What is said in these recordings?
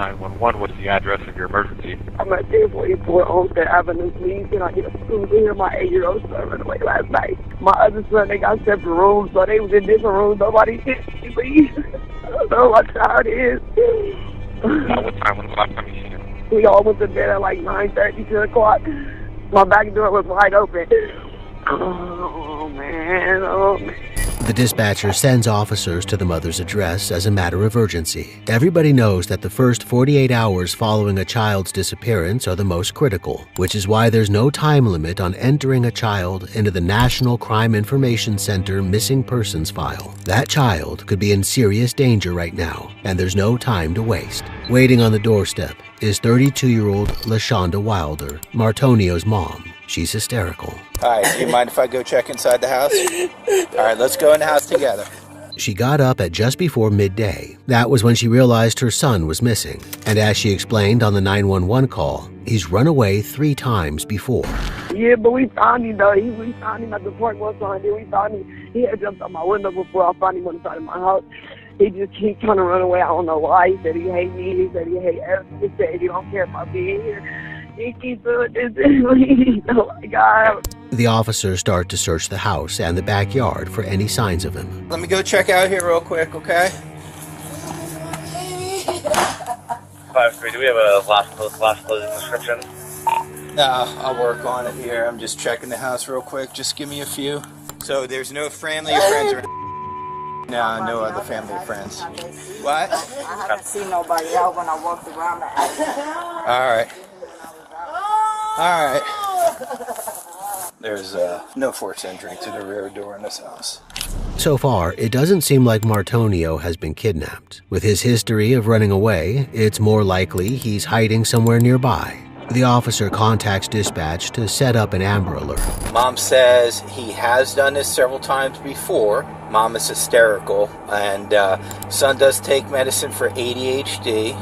911. What's the address of your emergency? I'm at 1044 Olmsted Avenue, please. Can I get a school to hear my 8-year-old son run away last night? My other son, they got separate rooms, so they was in different rooms. Nobody did leave. I don't know what time it is. What time? When was the last time you seen him? We all went to bed at like 9:30, 10 o'clock. My back door was wide open. Oh, man. Oh, man. The dispatcher sends officers to the mother's address as a matter of urgency. Everybody knows that the first 48 hours following a child's disappearance are the most critical, which is why there's no time limit on entering a child into the National Crime Information Center Missing Persons file. That child could be in serious danger right now, and there's no time to waste. Waiting on the doorstep is 32-year-old Lashonda Wilder, Martonio's mom. She's hysterical. All right, do you mind if I go check inside the house? All right, let's go in the house together. She got up at just before midday. That was when she realized her son was missing. And as she explained on the 911 call, he's run away 3 times before. Yeah, but we found him, though. We found him at the park one time. Then we found him. He had jumped out my window before I found him on the side of my house. He just keeps trying to run away. I don't know why. He said he hate me. He said he hate everything. He said he don't care about being here. He keeps doing this. Oh, my God. The officers start to search the house and the backyard for any signs of him. Let me go check out here real quick, okay? 5-3, do we have a last closing description? No, I'll work on it here. I'm just checking the house real quick. Just give me a few. So there's no family or friends or... No, no other family or friends. What? I haven't seen nobody out when I walked around the house. All right. All right. There's no forced entry to the rear door in this house. So far, it doesn't seem like Martonio has been kidnapped. With his history of running away, it's more likely he's hiding somewhere nearby. The officer contacts dispatch to set up an Amber Alert. Mom says he has done this several times before. Mom is hysterical, and son does take medicine for ADHD.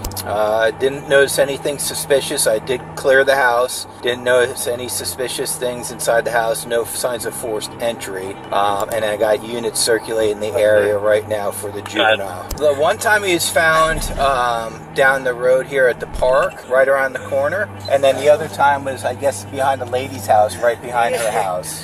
Didn't notice anything suspicious. I did clear the house. Didn't notice any suspicious things inside the house. No signs of forced entry. And I got units circulating the area right now for the juvenile. The one time he was found down the road here at the park, right around the corner. And then the other time was, I guess, behind the lady's house, right behind her house.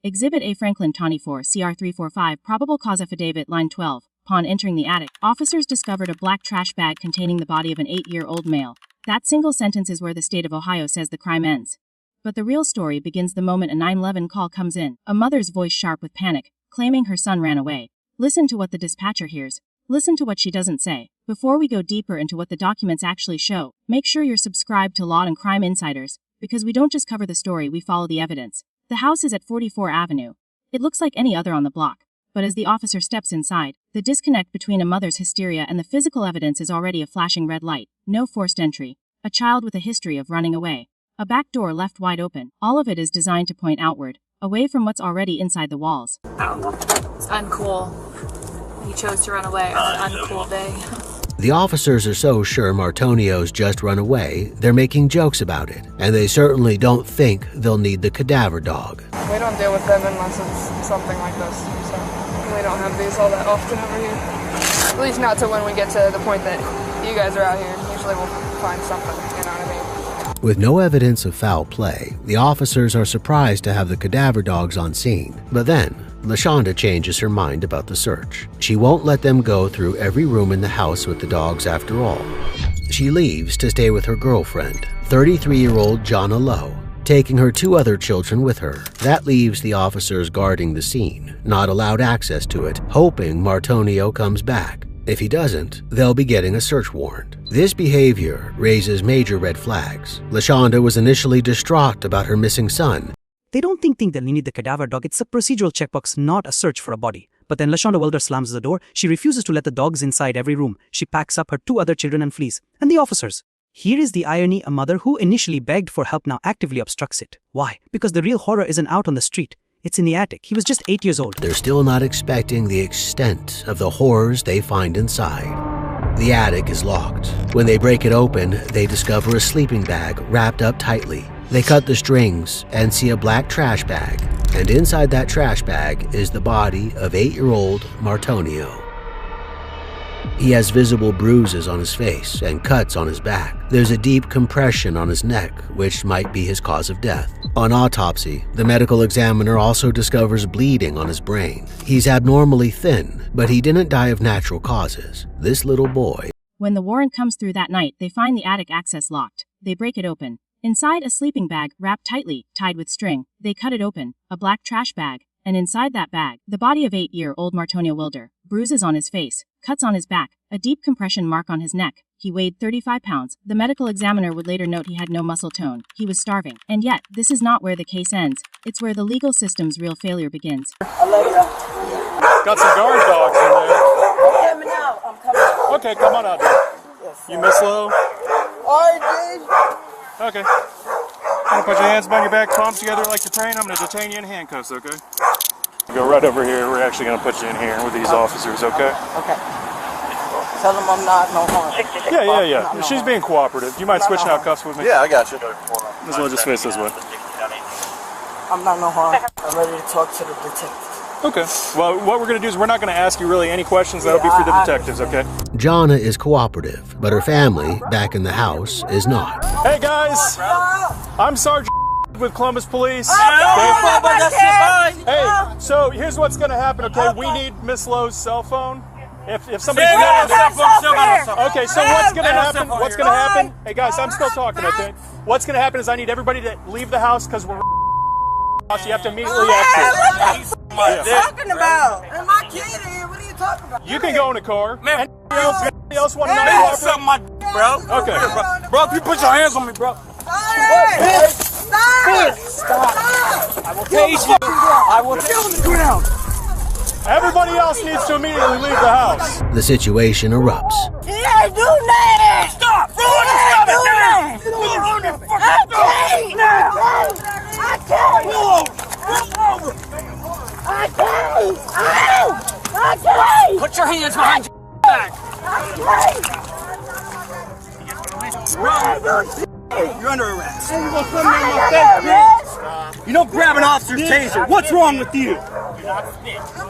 Exhibit A Franklin 24, CR 345, probable cause affidavit, line 12. Upon entering the attic, officers discovered a black trash bag containing the body of an 8-year-old male. That single sentence is where the state of Ohio says the crime ends. But the real story begins the moment a 911 call comes in, a mother's voice sharp with panic, claiming her son ran away. Listen to what the dispatcher hears. Listen to what she doesn't say. Before we go deeper into what the documents actually show, make sure you're subscribed to Law and Crime Insiders, because we don't just cover the story, we follow the evidence. The house is at 44 Avenue. It looks like any other on the block. But as the officer steps inside, the disconnect between a mother's hysteria and the physical evidence is already a flashing red light. No forced entry. A child with a history of running away. A back door left wide open. All of it is designed to point outward, away from what's already inside the walls. It's uncool. He chose to run away on an uncool day. The officers are so sure Martonio's just run away, they're making jokes about it, and they certainly don't think they'll need the cadaver dog. We don't deal with them unless it's something like this, so we don't have these all that often over here. At least not till when we get to the point that you guys are out here. Usually we'll find something, you know what I mean? With no evidence of foul play, the officers are surprised to have the cadaver dogs on scene. But then, Lashonda changes her mind about the search. She won't let them go through every room in the house with the dogs after all. She leaves to stay with her girlfriend, 33-year-old Janna Lowe, taking her 2 other children with her. That leaves the officers guarding the scene, not allowed access to it, hoping Martonio comes back. If he doesn't, they'll be getting a search warrant. This behavior raises major red flags. Lashonda was initially distraught about her missing son. They don't think they'll need the cadaver dog. It's a procedural checkbox, not a search for a body. But then Lashonda Wilder slams the door. She refuses to let the dogs inside every room. She packs up her 2 other children and flees. And the officers. Here is the irony: a mother who initially begged for help now actively obstructs it. Why? Because the real horror isn't out on the street. It's in the attic. He was just 8 years old. They're still not expecting the extent of the horrors they find inside. The attic is locked. When they break it open, they discover a sleeping bag wrapped up tightly. They cut the strings and see a black trash bag, and inside that trash bag is the body of 8-year-old Martonio. He has visible bruises on his face and cuts on his back. There's a deep compression on his neck, which might be his cause of death. On autopsy, the medical examiner also discovers bleeding on his brain. He's abnormally thin, but he didn't die of natural causes. This little boy. When the warrant comes through that night, they find the attic access locked. They break it open. Inside, a sleeping bag, wrapped tightly, tied with string. They cut it open, a black trash bag, and inside that bag, the body of 8-year-old Martonio Wilder, bruises on his face, cuts on his back, a deep compression mark on his neck. He weighed 35 pounds. The medical examiner would later note he had no muscle tone. He was starving. And yet, this is not where the case ends. It's where the legal system's real failure begins. Got some guard dogs in there. I'm coming out. I'm coming out. Okay, come on out. Yes, You miss low? Okay. I'm gonna put your hands behind your back, palms together like you're praying. I'm gonna detain you in handcuffs, okay? Go right over here. We're actually gonna put you in here with these officers, okay? Okay. Tell them I'm not no harm. Yeah. She's being cooperative. Do you mind switching out cuffs with me? Yeah, I got you. This one just face this way. I'm not no harm. I'm ready to talk to the detectives. Okay. Well, what we're going to do is we're not going to ask you really any questions. That'll be for the detectives, okay? Janna is cooperative, but her family, back in the house, is not. Hey, guys! I'm Sergeant with Columbus Police. Hey, so here's what's going to happen, okay? We need Miss Lowe's cell phone. If somebody's okay, so what's going to happen? What's going to happen? Hey, guys, I'm still talking, okay? What's going to happen is I need everybody to leave the house because we're so you have to immediately exit. What are you talking about? And my kid here, what are you talking about? You can go in the car. Man, anybody else want to know? Man, suck my bro. Okay. Bro, you put your hands on me, bro. Stop! I will tase you. I will tase you on the ground. Everybody else needs to immediately leave the house. The situation erupts. He ain't do nothing! Stop! He ain't do nothing! I can't now! I can't! I can't! Put your hands behind your back. You're under arrest. You don't grab an officer's taser. What's wrong with you?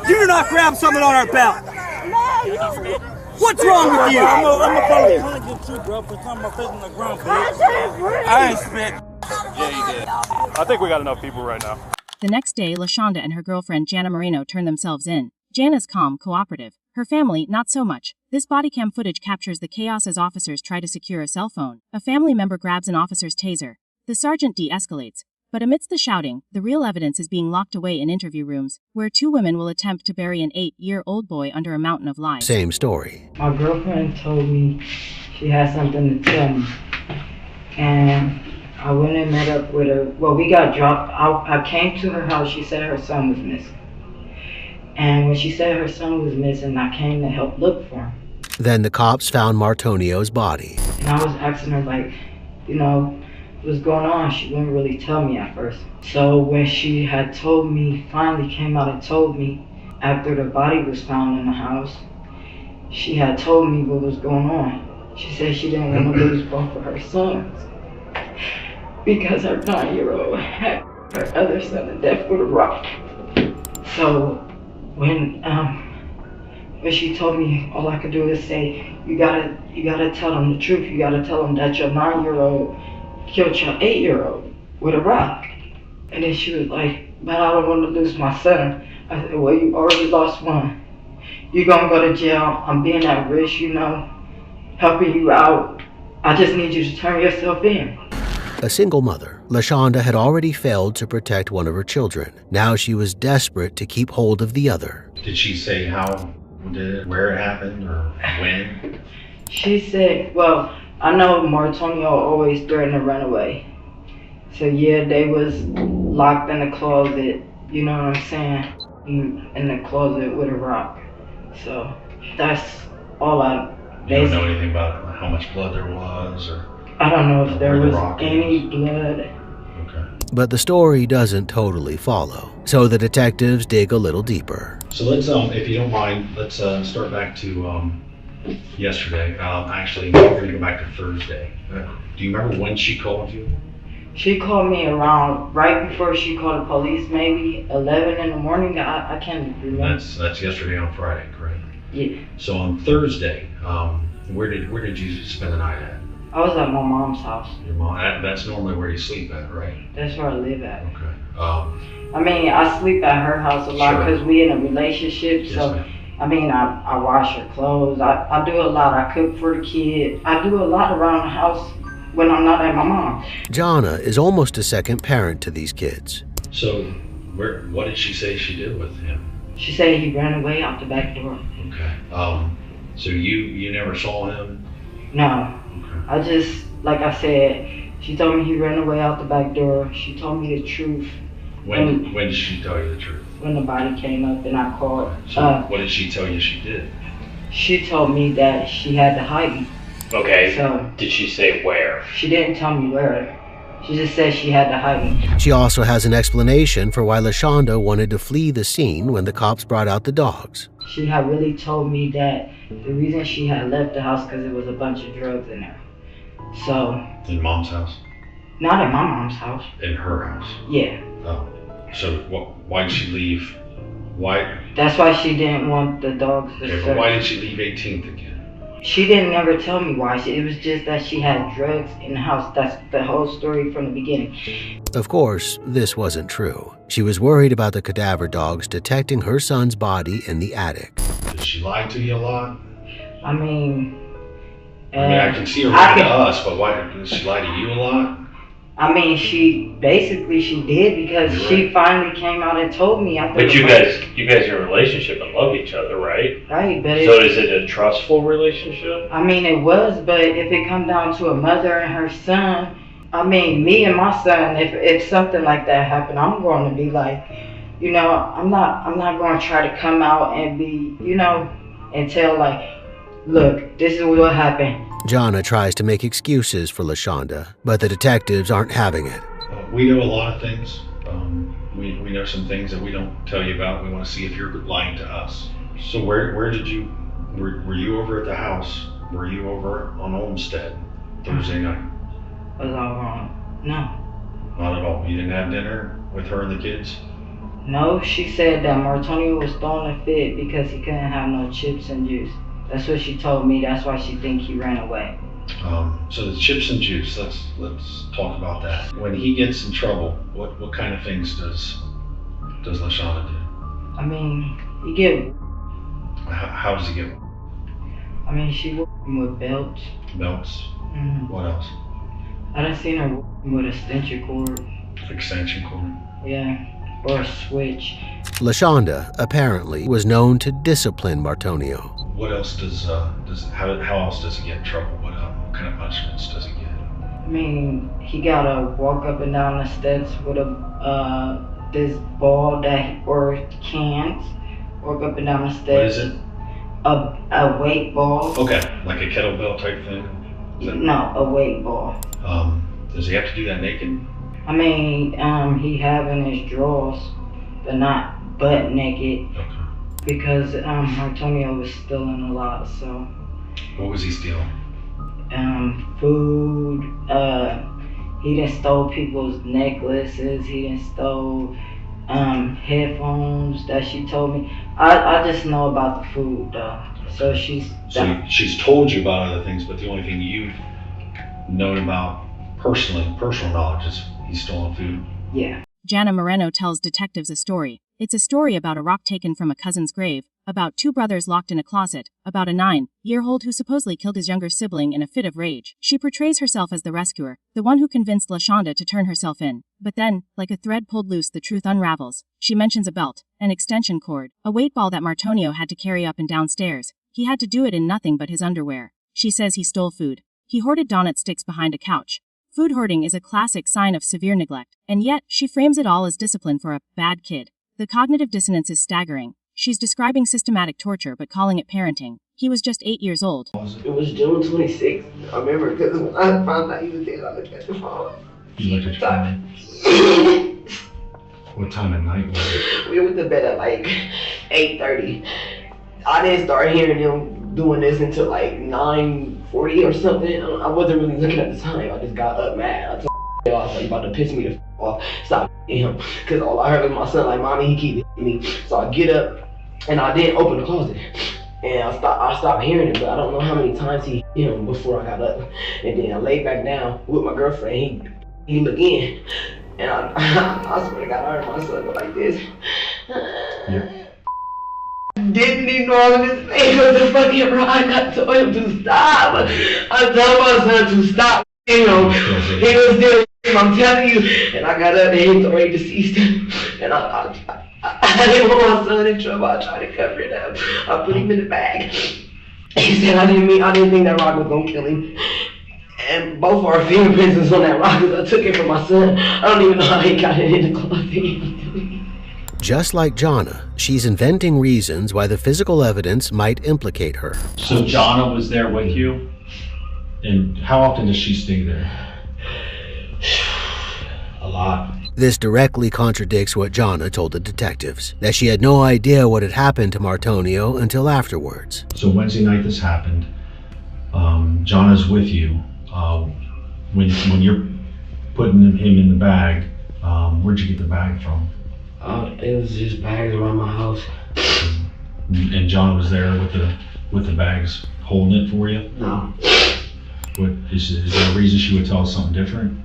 You do not grab someone on our belt. What's wrong with you? I'm gonna get you, bro, for talking about facing the ground, bitch. I ain't spit. Yeah, you did. I think we got enough people right now. The next day, Lashonda and her girlfriend Janna Moreno turn themselves in. Janna's calm, cooperative. Her family, not so much. This bodycam footage captures the chaos as officers try to secure a cell phone. A family member grabs an officer's taser. The sergeant de-escalates. But amidst the shouting, the real evidence is being locked away in interview rooms, where two women will attempt to bury an 8-year-old boy under a mountain of lies. Same story. My girlfriend told me she had something to tell me. And I went and met up with her. Well, we got dropped. I came to her house. She said her son was missing. And when she said her son was missing, I came to help look for him. Then the cops found Martonio's body. And I was asking her, like, you know, what's going on? She wouldn't really tell me at first. So when she had told me, finally came out and told me, after the body was found in the house, she had told me what was going on. She said she didn't want to lose both of her sons because her 9-year-old had her other son to death with a rock. So when she told me, all I could do is say, you gotta tell them the truth. You gotta tell them that your 9-year-old killed your 8-year-old with a rock. And then she was like, but I don't want to lose my son. I said, well, you already lost one. You're gonna go to jail. I'm being at risk, you know, helping you out. I just need you to turn yourself in. A single mother, Lashonda had already failed to protect one of her children. Now she was desperate to keep hold of the other. Did she say where it happened or when? She said, well, I know Martonio always threatened to run away. So yeah, they was locked in the closet, you know what I'm saying? In the closet with a rock. So that's all I... You don't know anything about how much blood there was, or... I don't know if there was any blood. Okay. But the story doesn't totally follow, so the detectives dig a little deeper. So let's, if you don't mind, let's start back to yesterday. Actually, we're going to go back to Thursday. Do you remember when she called you? She called me around right before she called the police, maybe 11 in the morning. I can't remember. That's yesterday on Friday, correct? Yeah. So on Thursday, where did you spend the night at? I was at my mom's house. Your mom. That's normally where you sleep at, right? That's where I live at. Okay. I mean, I sleep at her house a lot because we in a relationship. Yes, so, ma'am. I mean, I wash her clothes. I do a lot. I cook for the kid. I do a lot around the house when I'm not at my mom's. Janna is almost a second parent to these kids. So, what did she say she did with him? She said he ran away out the back door. Okay. So you never saw him? No. Okay. I just, like I said, she told me he ran away out the back door. She told me the truth. When did she tell you the truth? When the body came up and I called. So what did she tell you she did? She told me that she had to hide me. Okay. So did she say where? She didn't tell me where. She just said she had to hide me. She also has an explanation for why Lashonda wanted to flee the scene when the cops brought out the dogs. She had really told me that the reason she had left the house because there was a bunch of drugs in there. So. In mom's house? Not in my mom's house. In her house? Yeah. Oh. So why did she leave? Why? That's why she didn't want the dogs to search. But why did she leave 18th again? She didn't never tell me why. It was just that she had drugs in the house. That's the whole story from the beginning. Of course, this wasn't true. She was worried about the cadaver dogs detecting her son's body in the attic. Did she lie to you a lot? I mean, I can see her lie to us, but why did she lie to you a lot? I mean, she did because she finally came out and told me. But you guys are in a relationship and love each other, right? Right, but so is it a trustful relationship? I mean, it was, but if it come down to a mother and her son, I mean, me and my son, if something like that happened, I'm going to be like, I'm not going to try to come out and be, and tell like, look, this is what happened. Janna tries to make excuses for Lashonda, but the detectives aren't having it. We know a lot of things. We know some things that we don't tell you about. We want to see if you're lying to us. So where did you, were you over at the house? Were you over on Olmsted Thursday night? Was I wrong? No. Not at all. You didn't have dinner with her and the kids? No, she said that Martonio was throwing a fit because he couldn't have no chips and juice. That's what she told me. That's why she think he ran away. So the chips and juice, let's talk about that. When he gets in trouble, what kind of things does Lashonda do? I mean, he get. How does he get? I mean, she working with belts. Belts? Mm-hmm. What else? I done seen her working with extension cord. Extension cord? Yeah. Or a switch. Lashonda, apparently, was known to discipline Martonio. What else how else does he get in trouble? What kind of punishments does he get? I mean, he gotta walk up and down the steps with this ball or cans. Walk up and down the steps. What is it? A weight ball. Okay, like a kettlebell type thing? No, a weight ball. Does he have to do that naked? I mean, he have in his drawers, but not butt naked. Okay. Because Martonio was stealing a lot, so. What was he stealing? Food. He done stole people's necklaces. He done stole headphones that she told me. I just know about the food though. So she's told you about other things, but the only thing you've known about personal knowledge is he's stolen food. Yeah. Janna Moreno tells detectives a story. It's a story about a rock taken from a cousin's grave, about two brothers locked in a closet, about a 9-year-old who supposedly killed his younger sibling in a fit of rage. She portrays herself as the rescuer, the one who convinced Lashonda to turn herself in. But then, like a thread pulled loose, the truth unravels. She mentions a belt, an extension cord, a weight ball that Martonio had to carry up and down stairs. He had to do it in nothing but his underwear. She says he stole food. He hoarded donut sticks behind a couch. Food hoarding is a classic sign of severe neglect, and yet she frames it all as discipline for a bad kid. The cognitive dissonance is staggering. She's describing systematic torture but calling it parenting. He was just 8 years old. It was June 26th. I remember because when I found out he was dead, I looked at the phone. You looked at your phone? What time at night was it? We went to bed at like 8:30. I didn't start hearing them doing this until like 9:40 or something. I wasn't really looking at the time. I just got up mad. I told him I was like, about to piss me the off. Stop him. Because all I heard was my son like, mommy, he keep hitting me. So I get up and I didn't open the closet. And I stopped hearing it, but I don't know how many times he hit him before I got up. And then I laid back down with my girlfriend. He hit him again. And I swear to God, I heard my son go like this. Yeah. Didn't ignore his face with the fucking rock. I told him to stop. I told my son to stop. You know, he was still, I'm telling you. And I got up and he was already deceased. And I didn't want my son in trouble. I tried to cover it up. I put him in the bag. He said I didn't think that rock was gonna kill him. And both our fingerprints was on that rock because I took it from my son. I don't even know how he got it in the closet. Just like Janna, she's inventing reasons why the physical evidence might implicate her. So Janna was there with you? And how often does she stay there? A lot. This directly contradicts what Janna told the detectives, that she had no idea what had happened to Martonio until afterwards. So Wednesday night this happened. Janna's with you. When you're putting him in the bag, where'd you get the bag from? It was just bags around my house. And Janna was there with the bags holding it for you? No. What is there a reason she would tell us something different?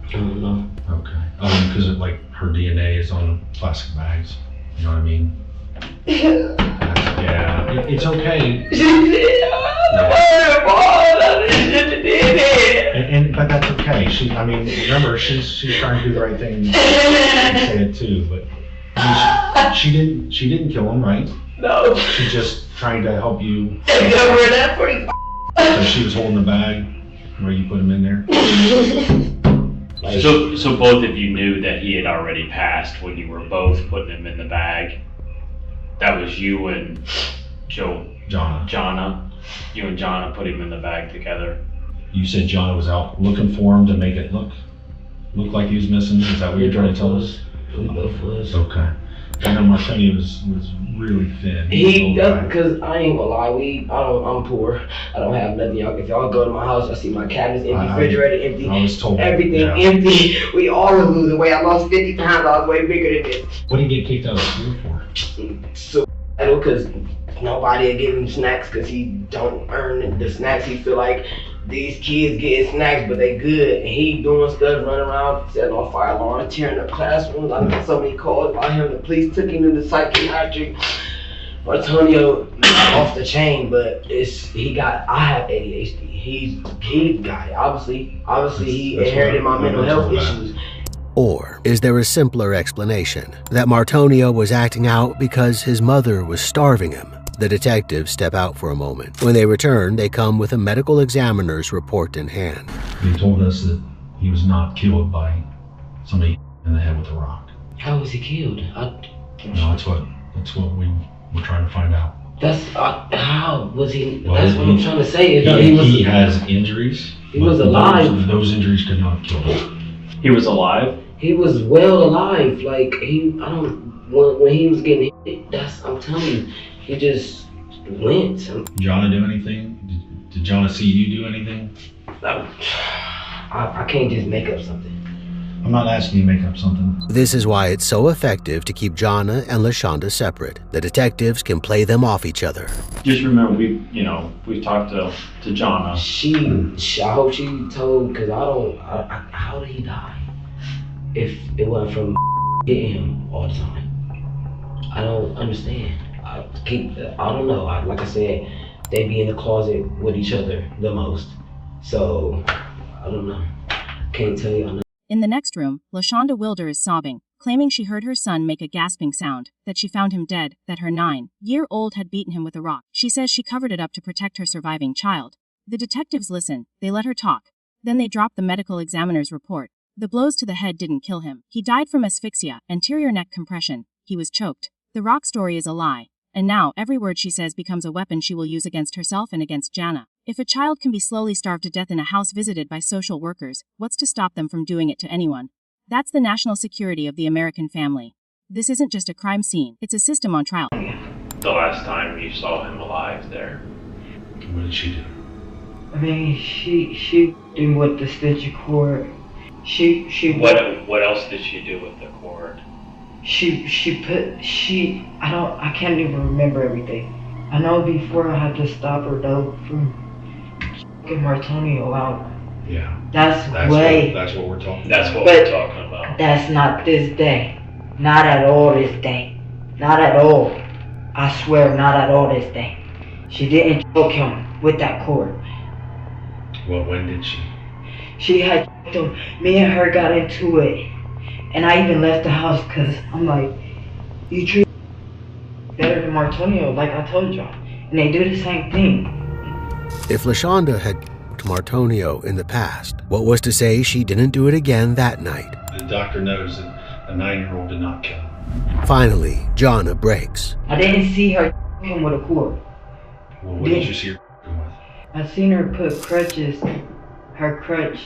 I don't know. Okay. Because like her DNA is on plastic bags. You know what I mean? Yeah. It's okay. But that's okay. Remember, she's trying to do the right thing and say it too. But she didn't kill him, right? No. She's just trying to help you. So she was holding the bag where you put him in there. So both of you knew that he had already passed when you were both putting him in the bag. That was you and Janna. You and Janna put him in the bag together. You said Janna was out looking for him to make it look like he was missing. Is that what you're trying to tell us? We both was. Okay. I know Martonio was really thin. He does, because I ain't gonna lie, I'm poor. I don't have nothing. If y'all go to my house, I see my cabinets empty, refrigerator empty, I was told everything empty. We all was losing weight. I lost 50 pounds. I was way bigger than this. What did he get kicked out of school for? So, because nobody would give him snacks because he don't earn the snacks. He feel like these kids getting snacks, but they good. And he doing stuff, running around, setting on fire alarms, tearing up classrooms. I got so many calls about him. The police took him to the psychiatric. Martonio off the chain, but I have ADHD. He got it. Obviously he inherited my mental health issues. Or is there a simpler explanation, that Martonio was acting out because his mother was starving him? The detectives step out for a moment. When they return, they come with a medical examiner's report in hand. They told us that he was not killed by somebody in the head with a rock. How was he killed? No, that's what we were trying to find out. That's how was he? Well, that's what I'm trying to say. He has injuries. He was alive. Those injuries could not kill him. He was alive? He was well alive. Like when he was getting hit, I'm telling you, he just went. Did Janna do anything? Did Janna see you do anything? I can't just make up something. I'm not asking you to make up something. This is why it's so effective to keep Janna and Lashonda separate. The detectives can play them off each other. Just remember, we talked to Janna. I hope she told, because how did he die? If it wasn't from hitting him all the time. I don't understand. I don't know. Like I said, they be in the closet with each other the most. So, I don't know. Can't tell you. In the next room, Lashonda Wilder is sobbing, claiming she heard her son make a gasping sound, that she found him dead, that her 9-year-old had beaten him with a rock. She says she covered it up to protect her surviving child. The detectives listen, they let her talk. Then they drop the medical examiner's report. The blows to the head didn't kill him. He died from asphyxia, anterior neck compression. He was choked. The rock story is a lie. And now, every word she says becomes a weapon she will use against herself and against Janna. If a child can be slowly starved to death in a house visited by social workers, what's to stop them from doing it to anyone? That's the national security of the American family. This isn't just a crime scene, it's a system on trial. The last time you saw him alive there. What did she do? I mean, she did with the stitcher cord. What else did she do with the cord? I can't even remember everything. I know before I had to stop her though from getting Martonio out. Yeah. That's what we're talking about. That's what we're talking about. That's not this day. Not at all this day. Not at all. I swear, not at all this day. She didn't choke him with that cord. Well, when did she? She had choked him. Me and her got into it. And I even left the house because I'm like, you treat better than Martonio, like I told y'all. And they do the same thing. If Lashonda had Martonio in the past, what was to say she didn't do it again that night? The doctor knows that a 9-year-old did not kill him. Finally, Janna breaks. I didn't see her him with a cord. Well, what did you see her with? I seen her put crutches, her crutch.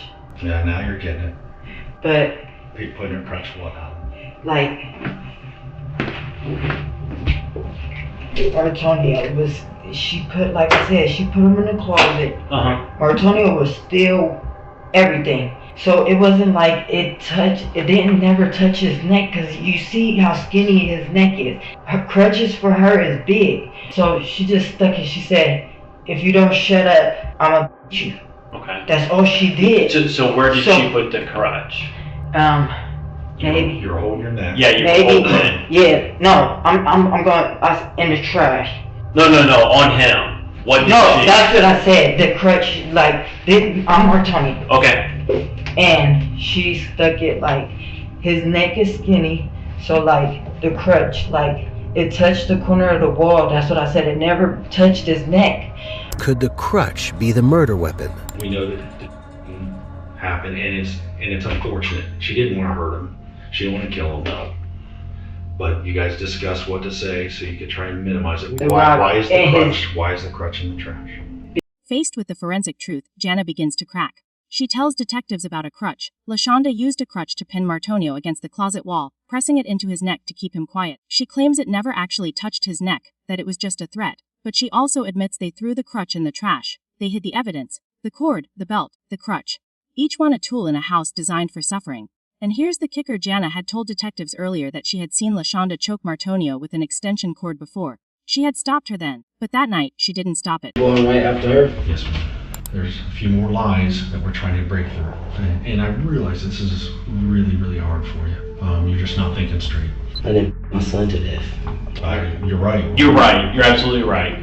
Yeah, now you're getting it. But putting her crutch what out? Like Martonio was, she put, like I said, she put him in the closet. Martonio was still everything. So it wasn't like it didn't never touch his neck, because you see how skinny his neck is. Her crutches for her is big. So she just stuck it. She said, if you don't shut up, I'm gonna beat you. Okay. That's all she did. So where did she put the crutch? Maybe. You're holding your neck. Yeah, you're holding it. Yeah, no, I'm going in the trash. No, on him. What did she? That's what I said. The crutch, like, I'm Martonio. Okay. And she stuck it, like, his neck is skinny, so, like, the crutch, like, it touched the corner of the wall. That's what I said. It never touched his neck. Could the crutch be the murder weapon? We know that it didn't happen, and it's unfortunate. She didn't want to hurt him. She didn't want to kill him, no. But you guys discussed what to say so you could try and minimize it. Why is the crutch in the trash? Faced with the forensic truth, Janna begins to crack. She tells detectives about a crutch. Lashonda used a crutch to pin Martonio against the closet wall, pressing it into his neck to keep him quiet. She claims it never actually touched his neck, that it was just a threat. But she also admits they threw the crutch in the trash. They hid the evidence: the cord, the belt, the crutch. Each one a tool in a house designed for suffering. And here's the kicker: Janna had told detectives earlier that she had seen Lashonda choke Martonio with an extension cord before. She had stopped her then, but that night she didn't stop it. Going right after her? Yes, ma'am. There's a few more lies that we're trying to break through. And I realize this is really, really hard for you. You're just not thinking straight. I didn't my son to death. You're right. You're right. You're absolutely right.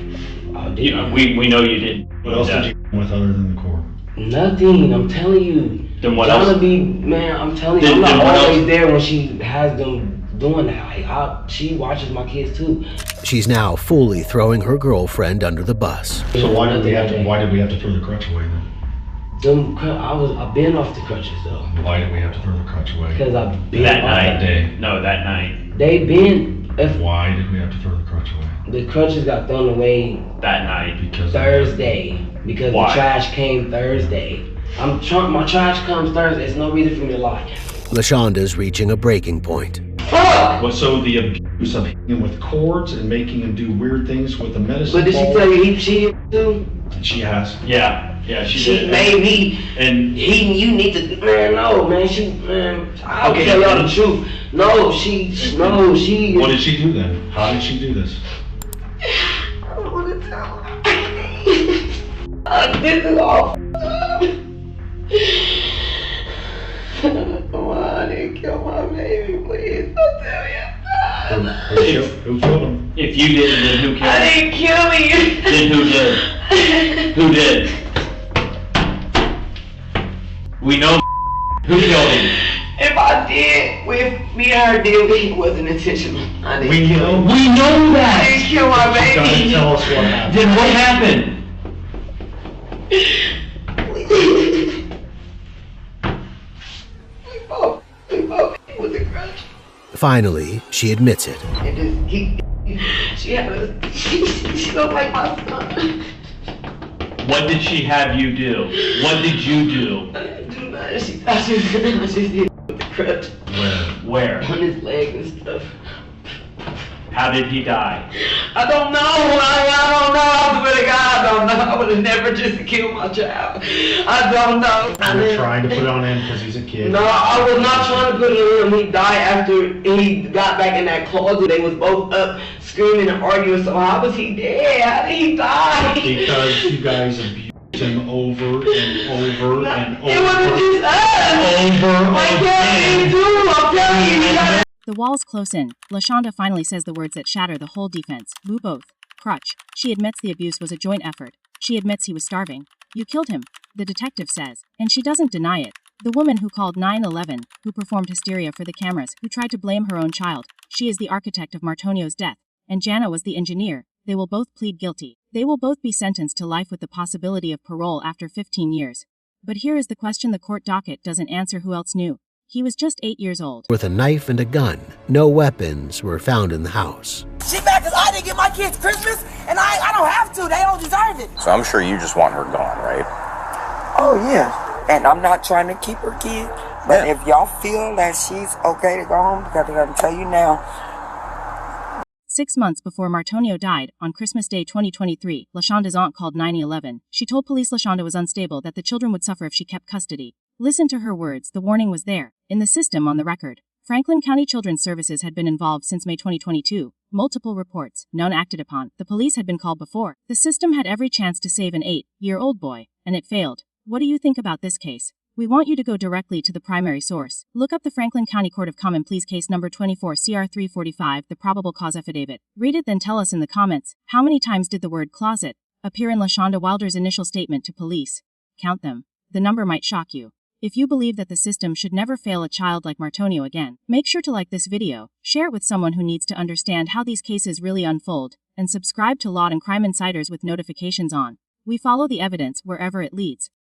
We know you did. What else did you do with other than the cord? Nothing. I'm telling you. Then what else? Man, I'm telling you, I'm not always there when she has them doing that. She watches my kids too. She's now fully throwing her girlfriend under the bus. So why did we have to throw the crutch away then? I've been off the crutches though. Why did we have to throw the crutch away? Because I've been that off night. That day. No, that night. They been. Why did we have to throw the crutch away? The crutches got thrown away that night because Thursday. Because why? The trash came Thursday. My trash comes Thursday. There's no reason for me to lie. Lashonda's reaching a breaking point. Fuck! Well, so the abuse of him with cords and making him do weird things with the medicine. But did she tell you he cheated too? She has. Yeah, she did. Made me. And you need to. Man, no, man. I'll tell y'all the truth. No, she. What did she do then? How did she do this? I don't want to tell her. This is all. Come on, I didn't kill my baby, please don't tell me I'm Who killed him? If you didn't, then who killed him? I didn't kill you. Then who did? Who did? We know who killed him. If I did, if me and her did, it wasn't intentional. I didn't kill him. We know that. I didn't kill my baby. Don't tell us what happened. Then what happened? We both with the crutch. Finally, she admits it. She looked like my son. What did she have you do? What did you do? I didn't do nothing. She thought she was gonna just hit with the crutch. Where? On his leg and stuff. How did he die? I don't know. I don't know. I swear to God, I don't know. I would have never just killed my child. I don't know. You're trying to put it on him because he's a kid. No, I was not trying to put it on him. He died after he got back in that closet. They was both up screaming and arguing. So how was he dead? How did he die? Because you guys abused him over and over and over. It wasn't just us. Over My again. family too. I'm telling you, you gotta. The walls close in. Lashonda finally says the words that shatter the whole defense. Boo both. Crutch. She admits the abuse was a joint effort. She admits he was starving. You killed him, the detective says, and she doesn't deny it. The woman who called 911, who performed hysteria for the cameras, who tried to blame her own child, she is the architect of Martonio's death, and Janna was the engineer. They will both plead guilty. They will both be sentenced to life with the possibility of parole after 15 years. But here is the question the court docket doesn't answer: who else knew? He was just 8 years old. With a knife and a gun, no weapons were found in the house. She mad because I didn't get my kids Christmas, and I don't have to. They don't deserve it. So I'm sure you just want her gone, right? Oh, yeah. And I'm not trying to keep her kid. But if y'all feel that she's okay to go home, because I'm going to tell you now. 6 months before Martonio died, on Christmas Day 2023, Lashonda's aunt called 911. She told police Lashonda was unstable, that the children would suffer if she kept custody. Listen to her words. The warning was there, in the system on the record. Franklin County Children's Services had been involved since May 2022. Multiple reports, none acted upon. The police had been called before. The system had every chance to save an 8-year-old boy, and it failed. What do you think about this case? We want you to go directly to the primary source. Look up the Franklin County Court of Common Pleas case number 24 CR 345, the probable cause affidavit. Read it, then tell us in the comments, how many times did the word closet appear in Lashonda Wilder's initial statement to police? Count them. The number might shock you. If you believe that the system should never fail a child like Martonio again, make sure to like this video, share it with someone who needs to understand how these cases really unfold, and subscribe to Law and Crime Insiders with notifications on. We follow the evidence wherever it leads.